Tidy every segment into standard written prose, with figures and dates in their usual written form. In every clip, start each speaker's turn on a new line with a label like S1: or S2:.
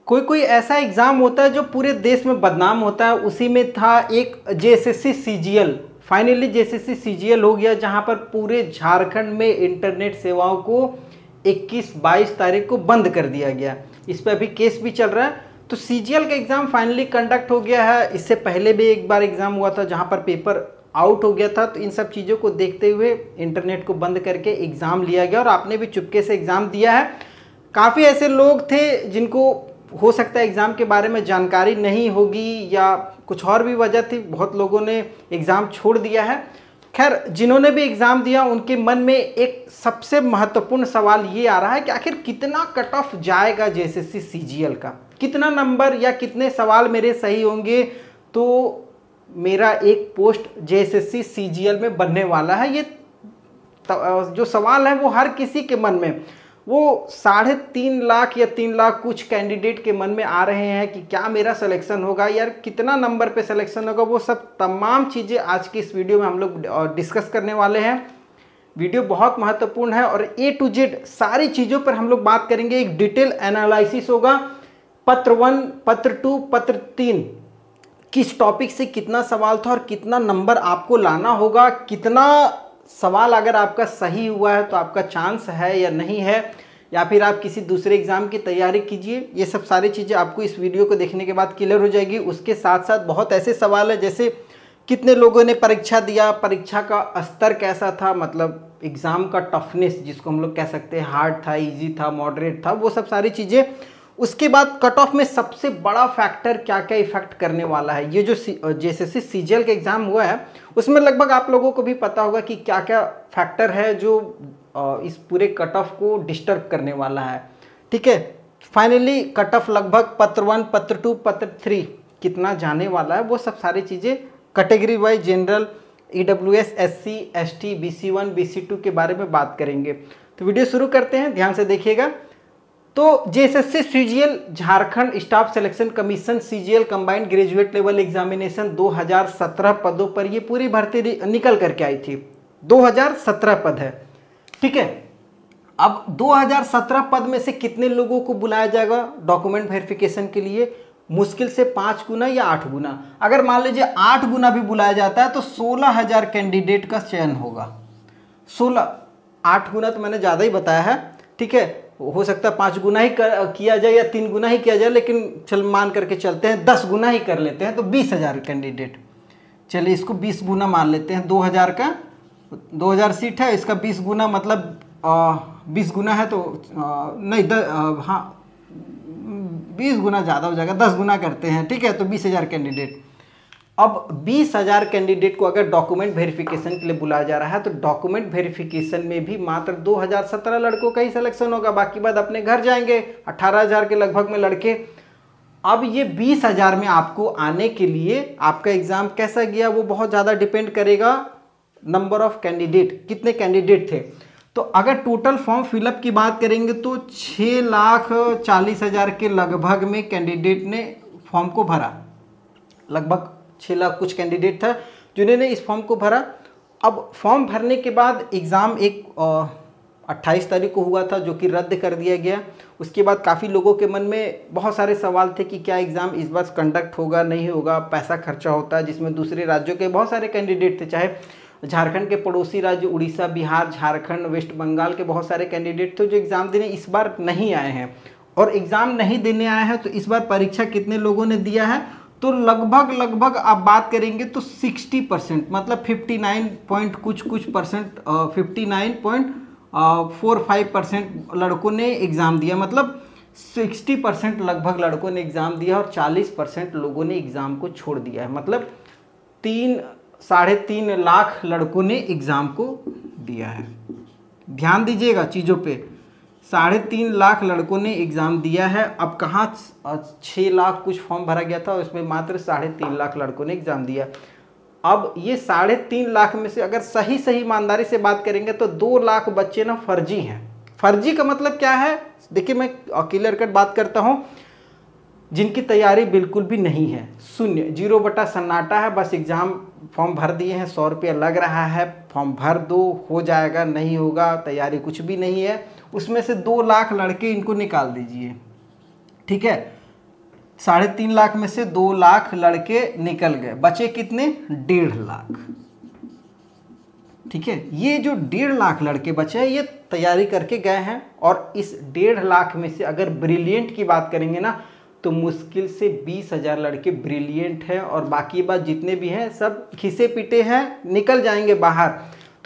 S1: कोई कोई ऐसा एग्ज़ाम होता है जो पूरे देश में बदनाम होता है। उसी में था एक JSSC CGL. Finally JSSC CGL हो गया, जहां पर पूरे झारखंड में इंटरनेट सेवाओं को 21-22 तारीख को बंद कर दिया गया। इस पर अभी केस भी चल रहा है। तो सीजीएल का एग्ज़ाम फाइनली कंडक्ट हो गया है। इससे पहले भी एक बार एग्ज़ाम हुआ था जहाँ पर पेपर आउट हो गया था। तो इन सब चीज़ों को देखते हुए इंटरनेट को बंद करके एग्ज़ाम लिया गया और आपने भी चुपके से एग्ज़ाम दिया है। काफ़ी ऐसे लोग थे जिनको हो सकता है एग्ज़ाम के बारे में जानकारी नहीं होगी या कुछ और भी वजह थी, बहुत लोगों ने एग्ज़ाम छोड़ दिया है। खैर, जिन्होंने भी एग्ज़ाम दिया उनके मन में एक सबसे महत्वपूर्ण सवाल ये आ रहा है कि आखिर कितना कट ऑफ जाएगा जेएसएससी सीजीएल का, कितना नंबर या कितने सवाल मेरे सही होंगे तो मेरा एक पोस्ट जेएसएससी सीजीएल में बनने वाला है। ये जो सवाल है वो हर किसी के मन में, वो 3.5 लाख या 3 लाख कुछ कैंडिडेट के मन में आ रहे हैं कि क्या मेरा सिलेक्शन होगा, यार कितना नंबर पे सिलेक्शन होगा। वो सब तमाम चीज़ें आज की इस वीडियो में हम लोग डिस्कस करने वाले हैं। वीडियो बहुत महत्वपूर्ण है और ए टू जेड सारी चीज़ों पर हम लोग बात करेंगे। एक डिटेल एनालिसिस होगा, पत्र 1, पत्र 2, पत्र 3 किस टॉपिक से कितना सवाल था और कितना नंबर आपको लाना होगा, कितना सवाल अगर आपका सही हुआ है तो आपका चांस है या नहीं है, या फिर आप किसी दूसरे एग्ज़ाम की तैयारी कीजिए। ये सब सारी चीज़ें आपको इस वीडियो को देखने के बाद क्लियर हो जाएगी। उसके साथ साथ बहुत ऐसे सवाल है जैसे कितने लोगों ने परीक्षा दिया, परीक्षा का स्तर कैसा था, मतलब एग्ज़ाम का टफनेस जिसको हम लोग कह सकते हैं, हार्ड था, ईजी था, मॉडरेट था, वो सब सारी चीज़ें। उसके बाद कट ऑफ में सबसे बड़ा फैक्टर क्या क्या इफेक्ट करने वाला है। ये जो जेएसएससी सीजीएल का एग्ज़ाम हुआ है उसमें लगभग आप लोगों को भी पता होगा कि क्या क्या फैक्टर है जो इस पूरे कट ऑफ को डिस्टर्ब करने वाला है। ठीक है, फाइनली कट ऑफ लगभग पत्र 1, पत्र 2, पत्र 3 कितना जाने वाला है, वो सब सारी चीज़ें category wise general, EWS, SC, ST, BC1, BC2 के बारे में बात करेंगे। तो वीडियो शुरू करते हैं, ध्यान से देखिएगा। तो JSSC CGL Jharkhand staff selection commission CGL combined graduate level examination 2017 पदों पर ये पूरी भर्ती निकल करके आई थी। 2017 पद है, ठीक है। अब 2017 पद में से कितने लोगों को बुलाया जाएगा डॉक्यूमेंट वेरिफिकेशन के लिए? मुश्किल से 5 गुना या 8 गुना। अगर मान लीजिए 8 गुना भी बुलाया जाता है तो 16,000 कैंडिडेट का चयन होगा। 8 गुना तो मैंने ज़्यादा ही बताया है, ठीक है। हो सकता है 5 गुना ही किया जाए या 3 गुना ही किया जाए, लेकिन चल मान करके चलते हैं 10 गुना ही कर लेते हैं तो 20,000 कैंडिडेट। चलिए इसको 20 गुना मान लेते हैं। 2000 का 2000 सीट है, इसका 20 गुना मतलब 20 गुना है तो नहीं, हाँ 20 गुना ज़्यादा हो जाएगा, 10 गुना करते हैं, ठीक है। तो 20,000 कैंडिडेट। अब 20,000 कैंडिडेट को अगर डॉक्यूमेंट वेरिफिकेशन के लिए बुलाया जा रहा है तो डॉक्यूमेंट वेरिफिकेशन में भी मात्र 2017 लड़कों का ही सिलेक्शन होगा, बाकी बाद अपने घर जाएंगे 18,000 के लगभग में लड़के। अब ये 20,000 में आपको आने के लिए आपका एग्ज़ाम कैसा गया वो बहुत ज़्यादा डिपेंड करेगा नंबर ऑफ कैंडिडेट, कितने कैंडिडेट थे। तो अगर टोटल फॉर्म फिलअप की बात करेंगे तो 6,40,000 के लगभग में कैंडिडेट ने फॉर्म को भरा। लगभग 6 लाख कुछ कैंडिडेट था जिन्होंने इस फॉर्म को भरा। अब फॉर्म भरने के बाद एग्ज़ाम एक 28 तारीख को हुआ था जो कि रद्द कर दिया गया। उसके बाद काफ़ी लोगों के मन में बहुत सारे सवाल थे कि क्या एग्ज़ाम इस बार कंडक्ट होगा नहीं होगा, पैसा खर्चा होता है, जिसमें दूसरे राज्यों के बहुत सारे कैंडिडेट थे, चाहे झारखंड के पड़ोसी राज्य उड़ीसा, बिहार, झारखंड, वेस्ट बंगाल के बहुत सारे कैंडिडेट थे जो एग्ज़ाम देने इस बार नहीं आए हैं। और एग्ज़ाम नहीं देने आए हैं तो इस बार परीक्षा कितने लोगों ने दिया है तो लगभग आप बात करेंगे तो 60%, मतलब 59 पॉइंट कुछ परसेंट, 59.45% लड़कों ने एग्ज़ाम दिया। मतलब 60% लगभग लड़कों ने एग्ज़ाम दिया और 40% लोगों ने एग्ज़ाम को छोड़ दिया है। मतलब 3-3.5 लाख लड़कों ने एग्ज़ाम को दिया है। ध्यान दीजिएगा चीज़ों पे, 3.5 लाख लड़कों ने एग्ज़ाम दिया है। अब कहाँ 6 लाख कुछ फॉर्म भरा गया था, उसमें मात्र 3.5 लाख लड़कों ने एग्ज़ाम दिया। अब ये 3.5 लाख में से अगर सही ईमानदारी से बात करेंगे तो 2 लाख बच्चे ना फर्जी हैं। फर्जी का मतलब क्या है, देखिए मैं क्लियर कट बात करता हूँ, जिनकी तैयारी बिल्कुल भी नहीं है, शून्य, 0 बटा सन्नाटा है, बस एग्ज़ाम फॉर्म भर दिए हैं, 100 रुपया लग रहा है, फॉर्म भर दो, हो जाएगा, नहीं होगा, तैयारी कुछ भी नहीं है। उसमें से 2 लाख लड़के इनको निकाल दीजिए, ठीक है। 3.5 लाख में से 2 लाख लड़के निकल गए, बचे कितने? 1.5 लाख। ठीक है, ये जो 1.5 लाख लड़के बचे हैं ये तैयारी करके गए हैं, और इस 1.5 लाख में से अगर ब्रिलियंट की बात करेंगे ना तो मुश्किल से 20,000 लड़के ब्रिलियंट हैं, और बाकी बात जितने भी हैं सब खिसे पिटे हैं, निकल जाएंगे बाहर।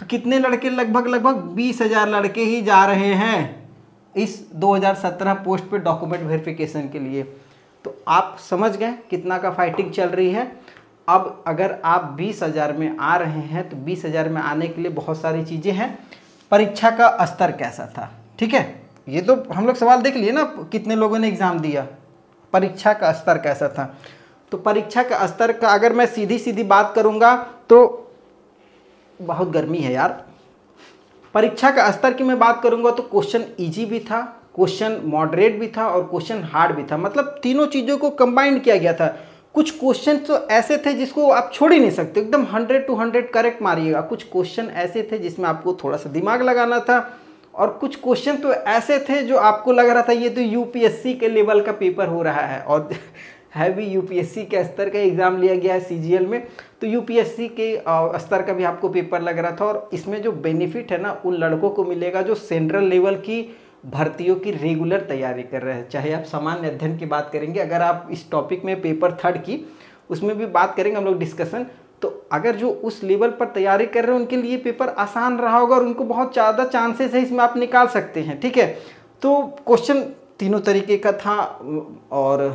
S1: तो कितने लड़के? लगभग 20,000 लड़के ही जा रहे हैं इस 2017 पोस्ट पे डॉक्यूमेंट वेरिफिकेशन के लिए। तो आप समझ गए कितना का फाइटिंग चल रही है। अब अगर आप 20,000 में आ रहे हैं तो 20,000 में आने के लिए बहुत सारी चीज़ें हैं। परीक्षा का स्तर कैसा था? ठीक है, ये तो हम लोग सवाल देख लिए ना, कितने लोगों ने एग्ज़ाम दिया, परीक्षा का स्तर कैसा था। तो परीक्षा का स्तर का अगर मैं सीधी सीधी बात करूँगा तो बहुत गर्मी है यार। परीक्षा का स्तर की मैं बात करूँगा तो क्वेश्चन ईजी भी था, क्वेश्चन मॉडरेट भी था और क्वेश्चन हार्ड भी था। मतलब तीनों चीज़ों को कंबाइन किया गया था। कुछ क्वेश्चन तो ऐसे थे जिसको आप छोड़ ही नहीं सकते, एकदम 100 to 100 करेक्ट मारिएगा। कुछ क्वेश्चन ऐसे थे जिसमें आपको थोड़ा सा दिमाग लगाना था, और कुछ क्वेश्चन तो ऐसे थे जो आपको लग रहा था ये तो यूपीएससी के लेवल का पेपर हो रहा है, और है भी यूपीएससी के स्तर का एग्ज़ाम लिया गया है सीजीएल में, तो यूपीएससी के स्तर का भी आपको पेपर लग रहा था। और इसमें जो बेनिफिट है ना उन लड़कों को मिलेगा जो सेंट्रल लेवल की भर्तियों की रेगुलर तैयारी कर रहे हैं। चाहे आप सामान्य अध्ययन की बात करेंगे, अगर आप इस टॉपिक में पेपर 3 की उसमें भी बात करेंगे हम लोग डिस्कशन, तो अगर जो उस लेवल पर तैयारी कर रहे हैं उनके लिए पेपर आसान रहा होगा और उनको बहुत ज़्यादा चांसेस है इसमें आप निकाल सकते हैं। ठीक है, तो क्वेश्चन तीनों तरीके का था, और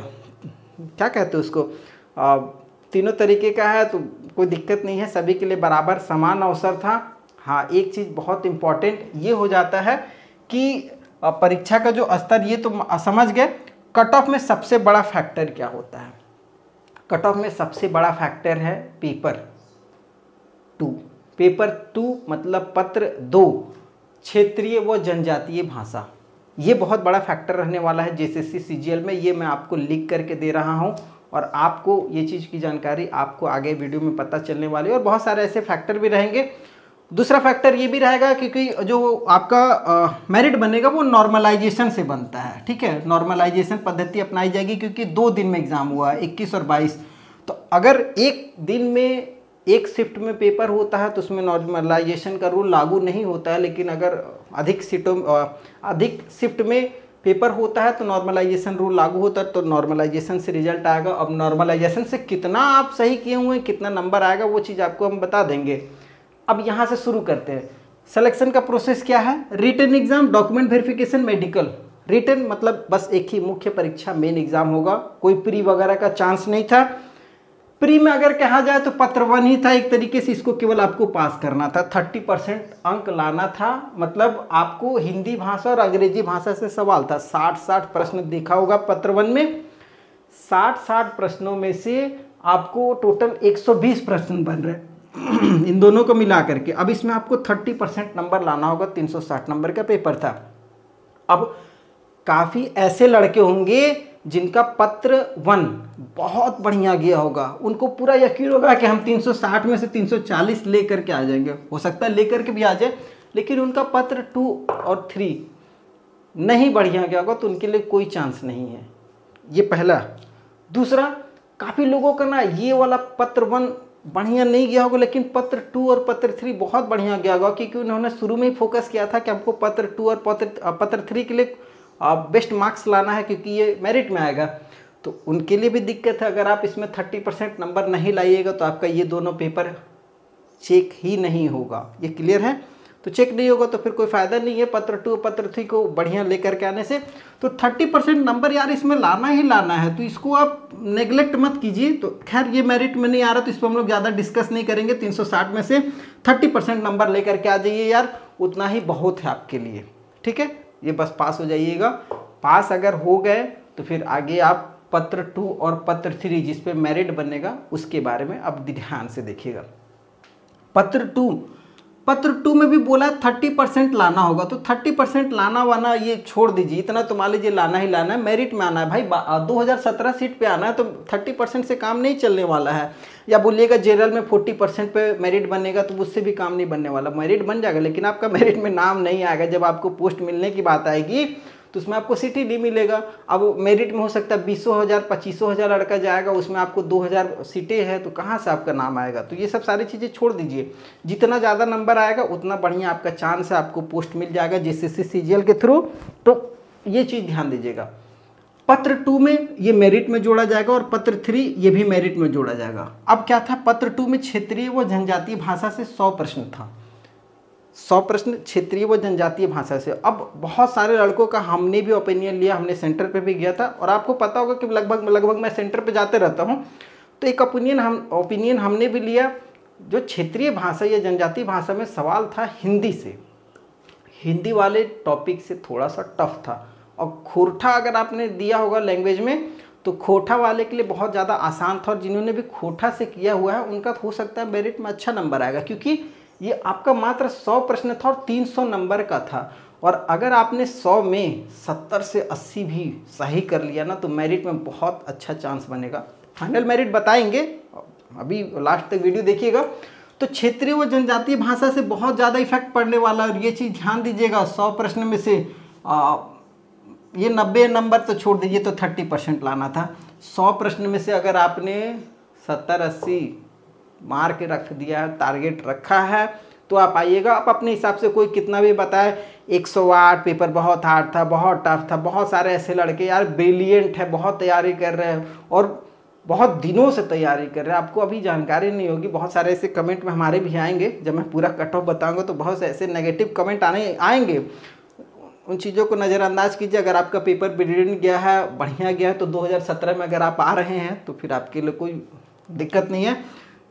S1: क्या कहते हैं उसको, तीनों तरीके का है तो कोई दिक्कत नहीं है, सभी के लिए बराबर समान अवसर था। हाँ, एक चीज़ बहुत इम्पॉर्टेंट ये हो जाता है कि परीक्षा का जो स्तर, ये तो समझ गए। कट ऑफ में सबसे बड़ा फैक्टर क्या होता है? कट ऑफ में सबसे बड़ा फैक्टर है पेपर 2। पेपर 2 मतलब पत्र 2, क्षेत्रीय व जनजातीय भाषा, ये बहुत बड़ा फैक्टर रहने वाला है जेएसएससी सीजीएल में। ये मैं आपको लिख करके दे रहा हूँ, और आपको ये चीज़ की जानकारी आपको आगे वीडियो में पता चलने वाली है, और बहुत सारे ऐसे फैक्टर भी रहेंगे। दूसरा फैक्टर ये भी रहेगा क्योंकि जो आपका मेरिट बनेगा वो नॉर्मलाइजेशन से बनता है। ठीक है, नॉर्मलाइजेशन पद्धति अपनाई जाएगी क्योंकि 2 दिन में एग्ज़ाम हुआ है, 21 और 22। तो अगर एक दिन में एक शिफ्ट में पेपर होता है तो उसमें नॉर्मलाइजेशन का रूल लागू नहीं होता है, लेकिन अगर अधिक शिफ्ट में पेपर होता है तो नॉर्मलाइजेशन रूल लागू होता है। तो नॉर्मलाइजेशन से रिजल्ट आएगा। अब नॉर्मलाइजेशन से कितना आप सही किए हुए हैं, कितना नंबर आएगा, वो चीज़ आपको हम बता देंगे। अब यहाँ से शुरू करते हैं। सिलेक्शन का प्रोसेस क्या है? Written exam, document verification, medical. Written मतलब बस एक ही मुख्य परीक्षा मेन एग्जाम होगा, कोई प्री वगैरह का चांस नहीं था। प्री में अगर कहा जाए तो पत्र 1 ही था एक तरीके से, इसको केवल आपको पास करना था, 30% अंक लाना था। मतलब आपको हिंदी भाषा और अंग्रेजी भाषा से सवाल था, 60 प्रश्न देखा होगा पत्र 1 में। 60 प्रश्नों में से आपको टोटल 120 प्रश्न बन रहे इन दोनों को मिला करके। अब इसमें आपको 30% नंबर लाना होगा, 360 नंबर का पेपर था। अब काफ़ी ऐसे लड़के होंगे जिनका पत्र 1 बहुत बढ़िया गया होगा, उनको पूरा यकीन होगा कि हम 360 में से 340 लेकर के आ जाएंगे। हो सकता है लेकर के भी आ जाए, लेकिन उनका पत्र 2 और 3 नहीं बढ़िया गया होगा, तो उनके लिए कोई चांस नहीं है। ये पहला। दूसरा, काफ़ी लोगों का ना ये वाला पत्र 1 बढ़िया नहीं गया होगा, लेकिन पत्र 2 और पत्र 3 बहुत बढ़िया गया होगा, क्योंकि उन्होंने शुरू में ही फोकस किया था कि हमको पत्र 2 और पत्र 3 के लिए बेस्ट मार्क्स लाना है, क्योंकि ये मेरिट में आएगा। तो उनके लिए भी दिक्कत है। अगर आप इसमें 30% नंबर नहीं लाइएगा तो आपका ये दोनों पेपर चेक ही नहीं होगा। ये क्लियर है? तो चेक नहीं होगा तो फिर कोई फ़ायदा नहीं है पत्र 2 पत्र 3 को बढ़िया लेकर के आने से। तो 30% नंबर यार इसमें लाना ही लाना है, तो इसको आप नेगलेक्ट मत कीजिए। तो खैर ये मेरिट में नहीं आ रहा तो इस पर हम लोग ज़्यादा डिस्कस नहीं करेंगे। 360 में से 30% नंबर लेकर के आ जाइए यार, उतना ही बहुत है आपके लिए। ठीक है, ये बस पास हो जाइएगा। पास अगर हो गए तो फिर आगे आप पत्र 2 और पत्र 3 जिस पे मेरिट बनेगा उसके बारे में अब ध्यान से देखिएगा। पत्र 2 में भी बोला 30% लाना होगा, तो 30% लाना वाना ये छोड़ दीजिए, इतना तो मान लीजिए लाना ही लाना है, मेरिट में आना है भाई। 2017 सीट पे आना है, तो 30% से काम नहीं चलने वाला है। या बोलिएगा जनरल में 40% पे मेरिट बनेगा तो उससे भी काम नहीं बनने वाला। मेरिट बन जाएगा लेकिन आपका मेरिट में नाम नहीं आएगा। जब आपको पोस्ट मिलने की बात आएगी तो उसमें आपको सीट ही नहीं मिलेगा। अब मेरिट में हो सकता है 20,000 25,000 लड़का जाएगा, उसमें आपको 2,000 सीटें हैं, तो कहाँ से आपका नाम आएगा। तो ये सब सारी चीज़ें छोड़ दीजिए, जितना ज़्यादा नंबर आएगा उतना बढ़िया आपका चांस है, आपको पोस्ट मिल जाएगा JCC CGL के थ्रू। तो ये चीज़ ध्यान दीजिएगा। पत्र 2 में ये मेरिट में जोड़ा जाएगा और पत्र 3 ये भी मेरिट में जोड़ा जाएगा। अब क्या था, पत्र 2 में क्षेत्रीय व जनजातीय भाषा से 100 प्रश्न था, 100 प्रश्न क्षेत्रीय व जनजातीय भाषा से। अब बहुत सारे लड़कों का हमने भी ओपिनियन लिया, हमने सेंटर पे भी गया था, और आपको पता होगा कि लगभग मैं सेंटर पे जाते रहता हूँ, तो एक ओपिनियन हमने भी लिया। जो क्षेत्रीय भाषा या जनजातीय भाषा में सवाल था हिंदी से, हिंदी वाले टॉपिक से थोड़ा सा टफ था। और खोरठा अगर आपने दिया होगा लैंग्वेज में, तो खोरठा वाले के लिए बहुत ज़्यादा आसान था, और जिन्होंने भी खोरठा से किया हुआ है उनका हो सकता है मेरिट में अच्छा नंबर आएगा, क्योंकि ये आपका मात्र 100 प्रश्न था और 300 नंबर का था। और अगर आपने 100 में 70 से 80 भी सही कर लिया ना, तो मेरिट में बहुत अच्छा चांस बनेगा। फाइनल मेरिट बताएंगे, अभी लास्ट तक वीडियो देखिएगा। तो क्षेत्रीय व जनजातीय भाषा से बहुत ज़्यादा इफेक्ट पड़ने वाला, और ये चीज़ ध्यान दीजिएगा। 100 प्रश्न में से ये 90 नंबर तो छोड़ दीजिए, तो 30% लाना था। 100 प्रश्न में से अगर आपने 70-80 मार के रख दिया है, टारगेट रखा है, तो आप आइएगा। आप अपने हिसाब से कोई कितना भी बताए, 108 पेपर बहुत हार्ड था, बहुत टफ था, बहुत सारे ऐसे लड़के यार ब्रिलियंट है, बहुत तैयारी कर रहे हैं और बहुत दिनों से तैयारी कर रहे हैं, आपको अभी जानकारी नहीं होगी। बहुत सारे ऐसे कमेंट में हमारे भी आएंगे, जब मैं पूरा कट ऑफ बताऊँगा तो बहुत से ऐसे नेगेटिव कमेंट आएंगे। उन चीज़ों को नज़रअंदाज कीजिए। अगर आपका पेपर ब्रिलियंट गया है, बढ़िया गया है, तो 2017 में अगर आप आ रहे हैं तो फिर आपके लिए कोई दिक्कत नहीं है,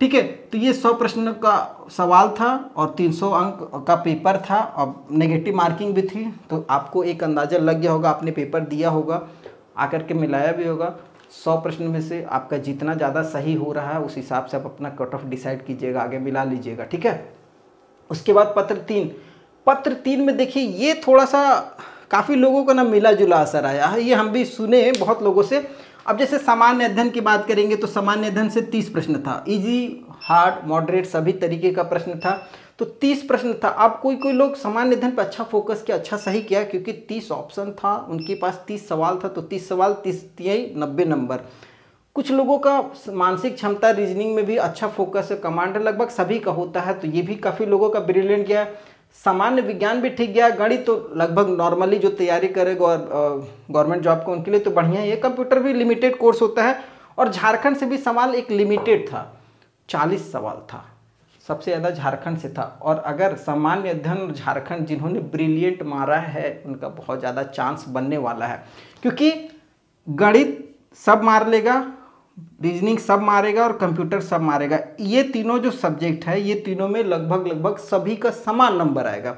S1: ठीक है। तो ये 100 प्रश्न का सवाल था और 300 अंक का पेपर था, और नेगेटिव मार्किंग भी थी। तो आपको एक अंदाज़ा लग गया होगा, आपने पेपर दिया होगा, आकर के मिलाया भी होगा। 100 प्रश्न में से आपका जितना ज़्यादा सही हो रहा है, उस हिसाब से आप अपना कट ऑफ डिसाइड कीजिएगा, आगे मिला लीजिएगा, ठीक है। उसके बाद पत्र 3 में देखिए, ये थोड़ा सा काफ़ी लोगों का ना मिला जुला असर आया है, ये हम भी सुने बहुत लोगों से। अब जैसे सामान्य अध्ययन की बात करेंगे, तो सामान्य अध्ययन से 30 प्रश्न था, इजी, हार्ड, मॉडरेट सभी तरीके का प्रश्न था, तो 30 प्रश्न था। अब कोई लोग सामान्य अध्ययन पर अच्छा फोकस किया, अच्छा सही किया, क्योंकि 30 ऑप्शन था, उनके पास 30 सवाल था, तो 30 सवाल 30 90 नंबर। कुछ लोगों का मानसिक क्षमता, रीजनिंग में भी अच्छा फोकस है, कमांडर लगभग सभी का होता है, तो ये भी काफ़ी लोगों का ब्रिलियंट गया। सामान्य विज्ञान भी ठीक गया, गणित तो लगभग नॉर्मली जो तैयारी करे गवर्नमेंट जॉब को उनके लिए तो बढ़िया है। ये कंप्यूटर भी लिमिटेड कोर्स होता है, और झारखंड से भी सवाल एक लिमिटेड था, 40 सवाल था, सबसे ज़्यादा झारखंड से था। और अगर सामान्य अध्ययन झारखंड जिन्होंने ब्रिलियंट मारा है, उनका बहुत ज़्यादा चांस बनने वाला है, क्योंकि गणित सब मार लेगा, रीजनिंग सब मारेगा और कंप्यूटर सब मारेगा। ये तीनों जो सब्जेक्ट है, ये तीनों में लगभग सभी का समान नंबर आएगा।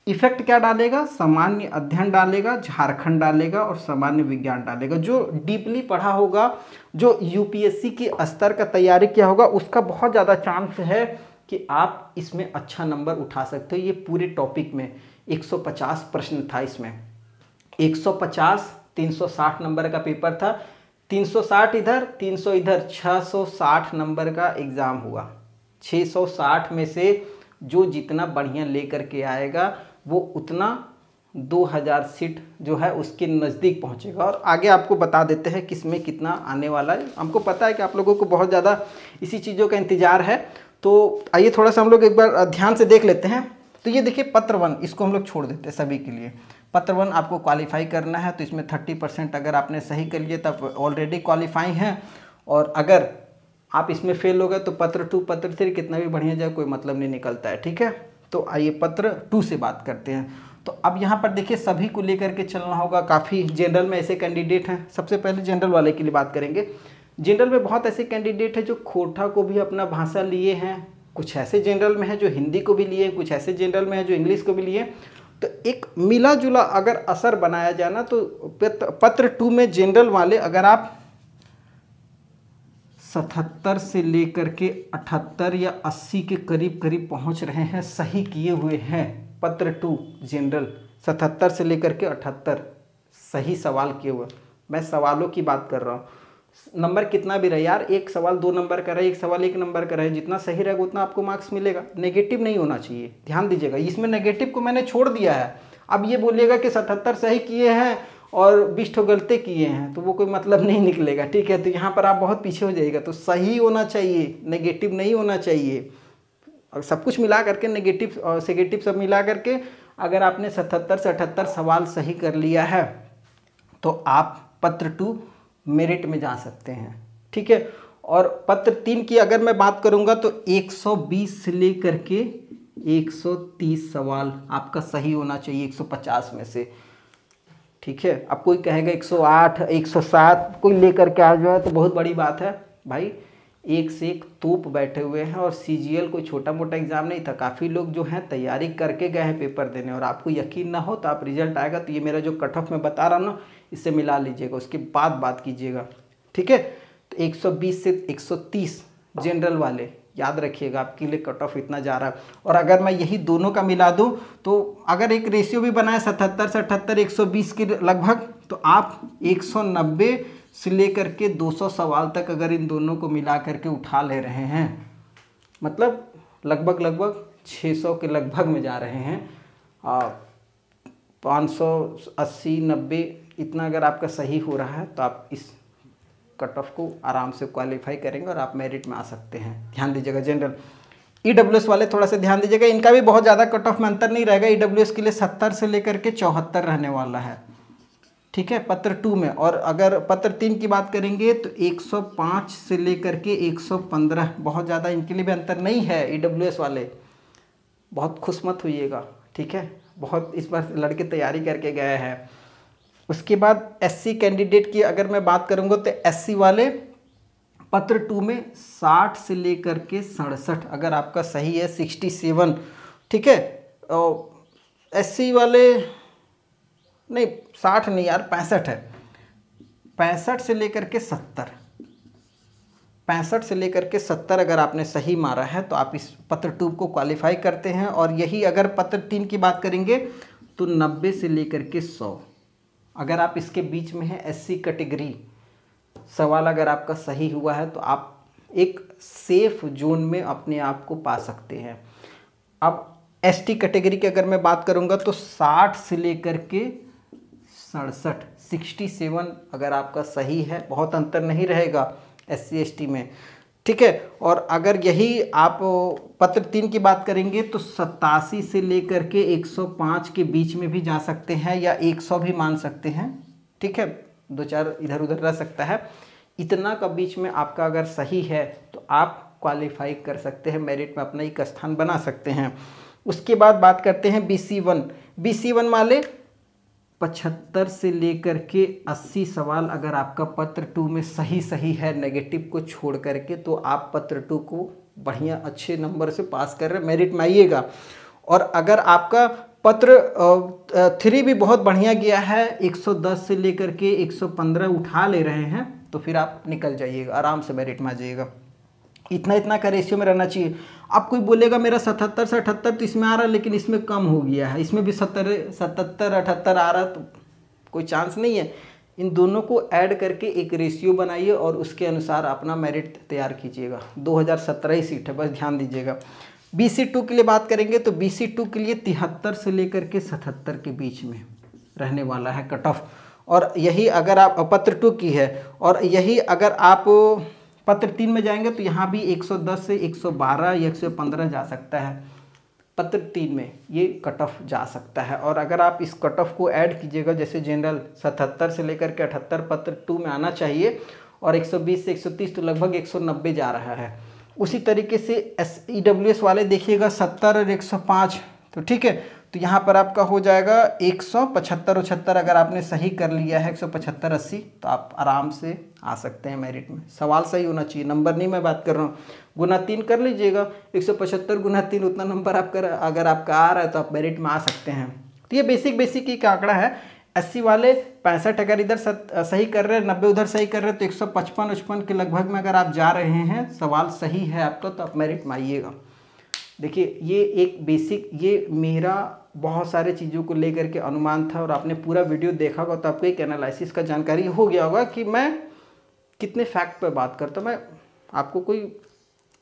S1: इफेक्ट क्या डालेगा, सामान्य अध्ययन डालेगा, झारखंड डालेगा और सामान्य विज्ञान डालेगा। जो डीपली पढ़ा होगा, जो यूपीएससी के स्तर का तैयारी किया होगा, उसका बहुत ज़्यादा चांस है कि आप इसमें अच्छा नंबर उठा सकते हो। ये पूरे टॉपिक में 150 प्रश्न था, इसमें 150 360 नंबर का पेपर था, 360 इधर 300 इधर, 660 नंबर का एग्ज़ाम हुआ। 660 में से जो जितना बढ़िया लेकर के आएगा, वो उतना 2000 सीट जो है उसके नज़दीक पहुंचेगा। और आगे आपको बता देते हैं किसमें कितना आने वाला है। हमको पता है कि आप लोगों को बहुत ज़्यादा इसी चीज़ों का इंतज़ार है, तो आइए थोड़ा सा हम लोग एक बार ध्यान से देख लेते हैं। तो ये देखिए पत्र 1, इसको हम लोग छोड़ देते हैं सभी के लिए। पत्र 1 आपको क्वालिफाई करना है, तो इसमें 30% अगर आपने सही कर लिए तब ऑलरेडी क्वालिफाई हैं, और अगर आप इसमें फेल हो गए तो पत्र 2 पत्र 3 कितना भी बढ़िया जाए कोई मतलब नहीं निकलता है, ठीक है। तो आइए पत्र 2 से बात करते हैं। तो अब यहाँ पर देखिए सभी को लेकर के चलना होगा, काफ़ी जनरल में ऐसे कैंडिडेट हैं। सबसे पहले जनरल वाले के लिए बात करेंगे। जनरल में बहुत ऐसे कैंडिडेट हैं जो खोरठा को भी अपना भाषा लिए हैं, कुछ ऐसे जनरल में है जो हिंदी को भी लिए, कुछ ऐसे जनरल में है जो इंग्लिश को भी लिए। तो एक मिला जुला अगर असर बनाया जाए ना, तो पत्र 2 में जनरल वाले अगर आप 77 से लेकर के 78 या 80 के करीब पहुंच रहे हैं, सही किए हुए हैं। पत्र 2 जनरल 77 से लेकर के 78 सही सवाल किए हुए। मैं सवालों की बात कर रहा हूँ, नंबर कितना भी रहे यार, एक सवाल 2 नंबर का रहे, एक सवाल 1 नंबर का रहे, जितना सही रहेगा उतना आपको मार्क्स मिलेगा। नेगेटिव नहीं होना चाहिए, ध्यान दीजिएगा। इसमें नेगेटिव को मैंने छोड़ दिया है, अब ये बोलिएगा कि 77 सही किए हैं और 20 ठो गलती किए हैं, तो वो कोई मतलब नहीं निकलेगा, ठीक है। तो यहाँ पर आप बहुत पीछे हो जाइएगा। तो सही होना चाहिए, नेगेटिव नहीं होना चाहिए। और सब कुछ मिला करके, नेगेटिव और सेगेटिव सब मिला करके अगर आपने 77 से 78 सवाल सही कर लिया है तो आप पत्र 2 मेरिट में जा सकते हैं, ठीक है। और पत्र 3 की अगर मैं बात करूंगा तो 120 से लेकर के 130 सवाल आपका सही होना चाहिए 150 में से, ठीक है। अब कोई कहेगा 108 107 कोई लेकर के आ जाए तो बहुत बड़ी बात है भाई। एक से एक तोप बैठे हुए हैं और सीजीएल कोई छोटा मोटा एग्जाम नहीं था। काफ़ी लोग जो हैं तैयारी करके गए हैं पेपर देने, और आपको यकीन ना हो तो आप रिजल्ट आएगा तो ये मेरा जो कट ऑफ मैं बता रहा हूँ ना, इससे मिला लीजिएगा, उसके बाद बात कीजिएगा, ठीक है। तो 120 से 130 जनरल वाले याद रखिएगा, आपके लिए कट ऑफ इतना जा रहा है। और अगर मैं यही दोनों का मिला दूं तो अगर एक रेशियो भी बनाए 77 से 78 120 के लगभग, तो आप 190 से लेकर के 200 सवाल तक अगर इन दोनों को मिला करके उठा ले रहे हैं, मतलब लगभग 600 के लगभग में जा रहे हैं। 580 90 इतना अगर आपका सही हो रहा है तो आप इस कट ऑफ को आराम से क्वालिफाई करेंगे और आप मेरिट में आ सकते हैं। ध्यान दीजिएगा। जनरल ईडब्ल्यूएस वाले थोड़ा सा ध्यान दीजिएगा, इनका भी बहुत ज़्यादा कट ऑफ में अंतर नहीं रहेगा। ईडब्ल्यूएस के लिए 70 से लेकर के 74 रहने वाला है, ठीक है, पत्र 2 में। और अगर पत्र 3 की बात करेंगे तो 105 से लेकर के 115, बहुत ज़्यादा इनके लिए भी अंतर नहीं है। ईडब्ल्यूएस वाले बहुत खुश मत होइएगा, ठीक है, बहुत इस बार लड़के तैयारी करके गए हैं। उसके बाद एससी कैंडिडेट की अगर मैं बात करूंगा तो एससी वाले पत्र 2 में 60 से लेकर के 67 अगर आपका सही है 67, ठीक है। एससी वाले नहीं 60 नहीं यार 65 है, 65 से लेकर के 70, 65 से लेकर के 70 अगर आपने सही मारा है तो आप इस पत्र 2 को क्वालिफाई करते हैं। और यही अगर पत्र 3 की बात करेंगे तो 90 से लेकर के 100 अगर आप इसके बीच में हैं, एससी कैटेगरी सवाल अगर आपका सही हुआ है तो आप एक सेफ जोन में अपने आप को पा सकते हैं। अब एसटी कैटेगरी की अगर मैं बात करूंगा तो 60 से लेकर के 67 67 अगर आपका सही है, बहुत अंतर नहीं रहेगा एससी एसटी में, ठीक है। और अगर यही आप पत्र 3 की बात करेंगे तो 87 से लेकर के 105 के बीच में भी जा सकते हैं या 100 भी मान सकते हैं, ठीक है, 2-4 इधर उधर रह सकता है। इतना का बीच में आपका अगर सही है तो आप क्वालिफाई कर सकते हैं, मेरिट में अपना एक स्थान बना सकते हैं। उसके बाद बात करते हैं BC1 वाले 75 से लेकर के 80 सवाल अगर आपका पत्र 2 में सही है, नेगेटिव को छोड़ करके, तो आप पत्र 2 को बढ़िया अच्छे नंबर से पास कर रहे मेरिट में आइएगा। और अगर आपका पत्र 3 भी बहुत बढ़िया गया है, 110 से लेकर के 115 उठा ले रहे हैं, तो फिर आप निकल जाइएगा, आराम से मेरिट में आ जाइएगा। इतना का रेशियो में रहना चाहिए। अब कोई बोलेगा मेरा 77 से 78 तो इसमें आ रहा है लेकिन इसमें कम हो गया है, इसमें भी 77 78 आ रहा, तो कोई चांस नहीं है। इन दोनों को ऐड करके एक रेशियो बनाइए और उसके अनुसार अपना मेरिट तैयार कीजिएगा। 2017 ही सीट है, बस ध्यान दीजिएगा। BC2 के लिए बात करेंगे तो BC2 के लिए 73 से लेकर के 77 के बीच में रहने वाला है कट ऑफ। और यही अगर आप पत्र 2 की है, और यही अगर आप पत्र 3 में जाएंगे तो यहाँ भी 110 से 112 या 115 जा सकता है। पत्र 3 में ये कट ऑफ जा सकता है। और अगर आप इस कट ऑफ को ऐड कीजिएगा, जैसे जनरल 77 से लेकर के 78 पत्र 2 में आना चाहिए और 120 से 130 तो लगभग 190 जा रहा है। उसी तरीके से EWS वाले देखिएगा 70 और 105, तो ठीक है, तो यहाँ पर आपका हो जाएगा 175 अगर आपने सही कर लिया है 175 80 तो आप आराम से आ सकते हैं मेरिट में। सवाल सही होना चाहिए, नंबर नहीं मैं बात कर रहा हूँ। गुना 3 कर लीजिएगा, 175 गुना 3 उतना नंबर आपका अगर आपका आ रहा है तो आप मेरिट में आ सकते हैं। तो ये बेसिक एक आंकड़ा है। 80 वाले 65 अगर इधर सही कर रहे हैं, 90 उधर सही कर रहे हैं, तो 155 के लगभग में अगर आप जा रहे हैं, सवाल सही है आपका, तो आप मेरिट में आइएगा। देखिए ये एक बेसिक, ये मेरा बहुत सारे चीज़ों को लेकर के अनुमान था, और आपने पूरा वीडियो देखा होगा तो आपको एक एनालिसिस का जानकारी हो गया होगा कि मैं कितने फैक्ट पे बात करता हूँ। मैं आपको कोई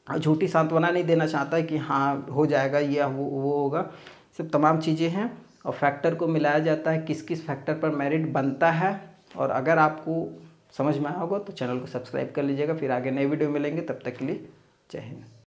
S1: झूठी सांत्वना नहीं देना चाहता कि हाँ हो जाएगा या वो होगा, सब तमाम चीज़ें हैं। और फैक्टर को मिलाया जाता है, किस किस फैक्टर पर मेरिट बनता है। और अगर आपको समझ में आया होगा तो चैनल को सब्सक्राइब कर लीजिएगा। फिर आगे नए वीडियो मिलेंगे, तब तक के लिए जय हिंद।